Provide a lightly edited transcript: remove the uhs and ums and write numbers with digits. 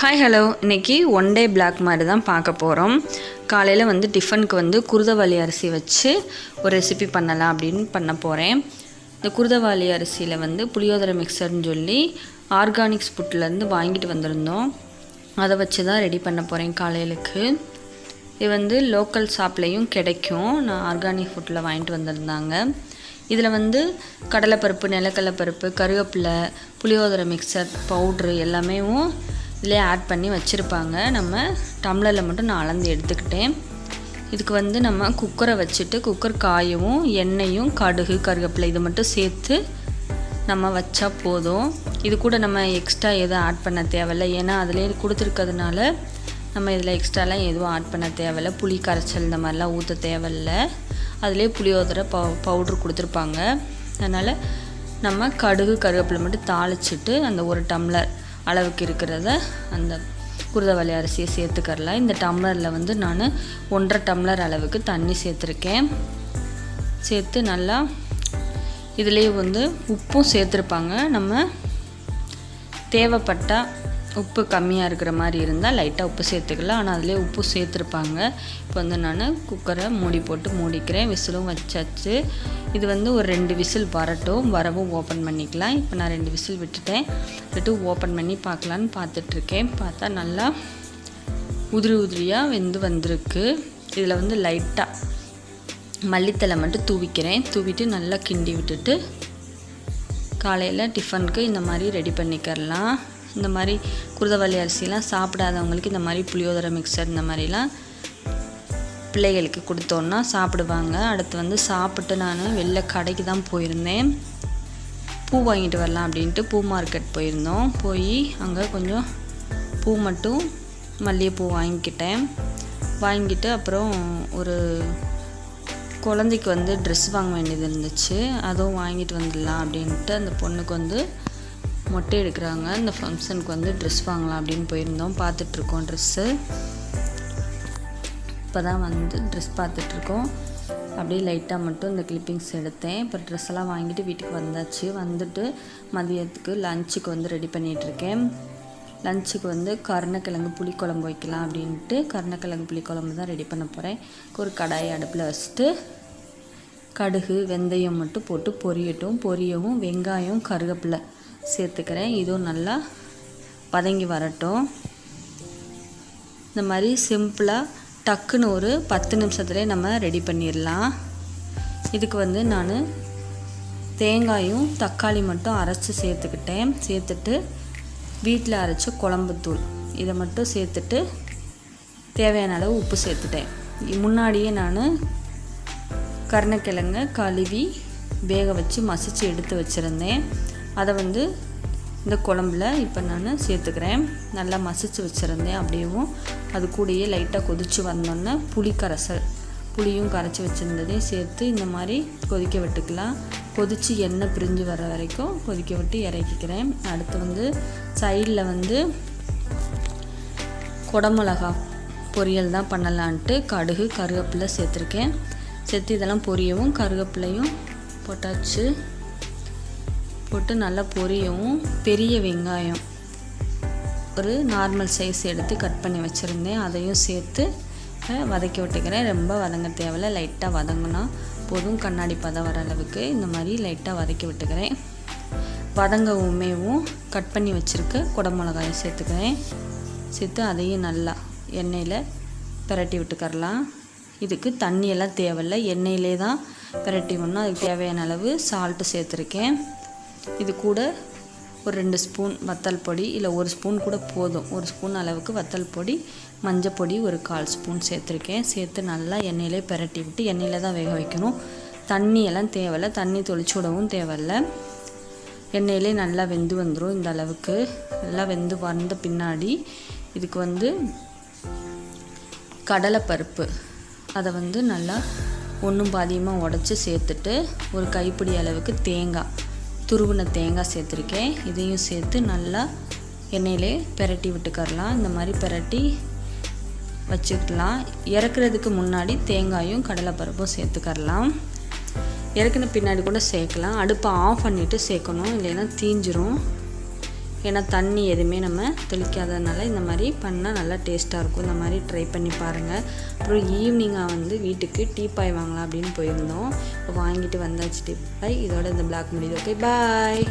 Hi hello, இன்றைக்கி one day black மாதிரி தான் பார்க்க போகிறோம். காலையில் வந்து டிஃபனுக்கு வந்து குருதவாளி அரிசி வச்சு ஒரு ரெசிபி பண்ணலாம் அப்படின்னு பண்ண போகிறேன். இந்த குருதவாளி அரிசியில் வந்து புளியோதரை மிக்சர்னு சொல்லி ஆர்கானிக்ஸ் ஃபுட்லேருந்து வாங்கிட்டு வந்திருந்தோம். அதை வச்சு தான் ரெடி பண்ண போகிறேன் காலையிலுக்கு. இது வந்து லோக்கல் ஷாப்லேயும் கிடைக்கும். நான் ஆர்கானிக் ஃபுட்டில் வாங்கிட்டு வந்திருந்தாங்க. இதில் வந்து கடலைப்பருப்பு, நிலக்கடலைப்பருப்பு, கருவேப்பிலை, புளியோதரை மிக்சர் பவுட்ரு எல்லாமே இதிலே ஆட் பண்ணி வச்சுருப்பாங்க. நம்ம டம்ளரில் மட்டும் நான் அளந்து எடுத்துக்கிட்டேன். இதுக்கு வந்து நம்ம குக்கரை வச்சுட்டு குக்கர் காயவும் எண்ணெயும் கடுகு கருவேப்பிலை இதை மட்டும் சேர்த்து நம்ம வச்சா போதும். இது கூட நம்ம எக்ஸ்ட்ரா எதுவும் ஆட் பண்ண தேவையில்லை. ஏன்னா அதிலே கொடுத்துருக்கிறதுனால நம்ம இதில் எக்ஸ்ட்ராலாம் எதுவும் ஆட் பண்ண தேவையில்லை. புளி கரைச்சல் இந்த மாதிரிலாம் ஊற்ற தேவையில்லை. அதிலே புளியோதரை பவுட்ரு கொடுத்துருப்பாங்க. அதனால் நம்ம கடுகு கருவேப்பிலை மட்டும் தாளிச்சிட்டு அந்த ஒரு டம்ளர் அளவுக்கு இருக்கிறத அந்த குருதவாளி அரிசியை சேர்த்துக்கரலாம். இந்த டம்ளரில் வந்து நான் 1.5 டம்ளர் அளவுக்கு தண்ணி சேர்த்துருக்கேன். சேர்த்து நல்லா இதுலேயே வந்து உப்பும் சேர்த்துருப்பாங்க. நம்ம தேவைப்பட்டால் உப்பு கம்மியாக இருக்கிற மாதிரி இருந்தால் லைட்டாக உப்பு சேர்த்துக்கலாம். ஆனால் அதிலே உப்பு சேர்த்துருப்பாங்க. இப்போ வந்து நான் குக்கரை மூடி போட்டு மூடிக்கிறேன். விசிலும் வச்சாச்சு. இது வந்து ஒரு 2 விசில் வரவும் ஓப்பன் பண்ணிக்கலாம். இப்போ நான் 2 விசில் விட்டு ஓப்பன் பண்ணி பார்க்கலான்னு பார்த்துட்ருக்கேன். பார்த்தா நல்லா உதிரியாக வெந்து வந்திருக்கு. இதில் வந்து லைட்டாக மல்லித்தலை மட்டும் தூவிட்டு நல்லா கிண்டி விட்டுட்டு காலையில் டிஃபனுக்கு இந்த மாதிரி ரெடி பண்ணிக்கிறலாம். இந்த மாதிரி குருதவாளி அரிசிலாம் சாப்பிடாதவங்களுக்கு இந்த மாதிரி புளியோதரை மிக்சர் இந்த மாதிரிலாம் பிள்ளைகளுக்கு கொடுத்தோன்னா சாப்பிடுவாங்க. அடுத்து வந்து சாப்பிட்டு நான் வெளில கடைக்கு தான் போயிருந்தேன். பூ வாங்கிட்டு வரலாம் அப்படின்ட்டு பூ மார்க்கெட் போயிருந்தோம். போய் அங்கே கொஞ்சம் பூ மட்டும் மல்லிகைப்பூ வாங்கிக்கிட்டு அப்புறம் ஒரு குழந்தைக்கு வந்து ட்ரெஸ் வாங்க வேண்டியது இருந்துச்சு. அதுவும் வாங்கிட்டு வந்துடலாம் அப்படின்ட்டு அந்த பொண்ணுக்கு வந்து மொட்டை எடுக்கிறாங்க. இந்த ஃபங்க்ஷனுக்கு வந்து ட்ரெஸ் வாங்கலாம் அப்படின்னு போயிருந்தோம். பார்த்துட்ருக்கோம் ட்ரெஸ்ஸு. இப்போ தான் வந்து ட்ரெஸ் பார்த்துட்ருக்கோம். அப்படியே லைட்டாக மட்டும் இந்த கிளிப்பிங்ஸ் எடுத்தேன். இப்போ ட்ரெஸ் எல்லாம் வாங்கிட்டு வீட்டுக்கு வந்தாச்சு. வந்துட்டு மதியத்துக்கு லஞ்சுக்கு வந்து ரெடி பண்ணிகிட்ருக்கேன். லஞ்சுக்கு வந்து கருணக்கிழங்கு புளிக்குழம்பு வைக்கலாம் அப்படின்ட்டு கருணக்கிழங்கு புளிக்குழம்பு தான் ரெடி பண்ண போகிறேன். ஒரு கடாயை அடுப்பில் வச்சுட்டு கடுகு வெந்தயம் மட்டும் போட்டு பொரியவும் வெங்காயம் கருவேப்பிலை சேர்த்துக்கிறேன். இதுவும் நல்லா வதங்கி வரட்டும். இந்த மாதிரி சிம்பிளாக டக்குன்னு ஒரு 10 நிமிஷத்துலேயே நம்ம ரெடி பண்ணிடலாம். இதுக்கு வந்து நான் தேங்காயும் தக்காளி மட்டும் அரைச்சி சேர்த்துட்டு வீட்டில் அரைச்ச குழம்புத்தூள் இதை மட்டும் சேர்த்துட்டு தேவையான அளவு உப்பு சேர்த்துட்டேன். முன்னாடியே நான் கருணக்கிழங்கை கழுவி வேக வச்சு மசித்து எடுத்து வச்சுருந்தேன். அதை வந்து இந்த குழம்புல இப்போ நான் சேர்த்துக்கிறேன். நல்லா மசித்து வச்சுருந்தேன். அப்படியேவும் அது கூடயே லைட்டாக கொதித்து வந்தோன்னே புளியும் கரைச்சி வச்சுருந்ததையும் சேர்த்து இந்த மாதிரி கொதிக்க விட்டுக்கலாம். கொதித்து எண்ணெய் பிரிஞ்சு வர வரைக்கும் கொதிக்க விட்டு இறக்கிக்கிறேன். அடுத்து வந்து சைடில் வந்து குடமிளகா பொரியல் தான் பண்ணலான்ட்டு கடுகு கருவேப்பிலை சேர்த்து இதெல்லாம் பொரியவும் கருவேப்பிலையும் போட்டு நல்லா பொரியவும் பெரிய வெங்காயம் ஒரு நார்மல் சைஸ் எடுத்து கட் பண்ணி வச்சுருந்தேன். அதையும் சேர்த்து வதக்கி விட்டுக்கிறேன். ரொம்ப வதங்க தேவையில்லை. லைட்டாக வதங்கினா போதும். கண்ணாடி பதம் வர அளவுக்கு இந்த மாதிரி லைட்டாக வதக்கி விட்டுக்கிறேன். வதங்கவுமேவும் கட் பண்ணி வச்சுருக்க குடமிளகாயை சேர்த்து அதையும் நல்லா எண்ணெயில் பிரட்டி விட்டுக்கரலாம். இதுக்கு தண்ணியெல்லாம் தேவையில்லை. எண்ணெயிலே தான் பிரட்டி விடணும். அதுக்கு தேவையான அளவு சால்ட்டு சேர்த்துருக்கேன். இது கூட ஒரு 2 ஸ்பூன் வத்தல் பொடி, இல்லை 1 ஸ்பூன் கூட போதும். 1 ஸ்பூன் அளவுக்கு வத்தல் பொடி, மஞ்சள் பொடி ஒரு 1/4 ஸ்பூன் சேர்த்துருக்கேன். சேர்த்து நல்லா எண்ணெயிலே பிரட்டி விட்டு எண்ணெயில் தான் வேக வைக்கணும். தண்ணியெல்லாம் தேவையில்லை. தண்ணி தொளிச்சு விடவும் தேவையில்லை. எண்ணெயிலே நல்லா வெந்து வந்துடும். இந்த அளவுக்கு நல்லா வெந்து வந்த பின்னாடி இதுக்கு வந்து கடலைப்பருப்பு அதை வந்து நல்லா ஒன்றும் பாதியமாக உடச்சி சேர்த்துட்டு ஒரு கைப்பிடி அளவுக்கு துருவின தேங்காய் சேர்த்துருக்கேன். இதையும் சேர்த்து நல்லா எண்ணெயிலே பிரட்டி விட்டுக்கரலாம். இந்த மாதிரி பிரட்டி வச்சுக்கலாம். இறக்குறதுக்கு முன்னாடி தேங்காயும் கடலைப்பருப்பும் சேர்த்துக்கரலாம். இறக்குன பின்னாடி கூட சேர்க்கலாம். அடுப்பை ஆஃப் பண்ணிவிட்டு சேர்க்கணும், இல்லைன்னா தீஞ்சிரும். ஏன்னா தண்ணி எதுவுமே நம்ம தெளிக்காததுனால இந்த மாதிரி பண்ணால் நல்லா டேஸ்ட்டாக இருக்கும். இந்த மாதிரி ட்ரை பண்ணி பாருங்கள். அப்புறம் ஈவினிங்காக வந்து வீட்டுக்கு டீப்பாய் வாங்கலாம் அப்படின்னு போயிருந்தோம். இப்போ வாங்கிட்டு வந்தாச்சு டீப்பாய். இதோட இந்த பிளாக் முடியுது. ஓகே, பாய்.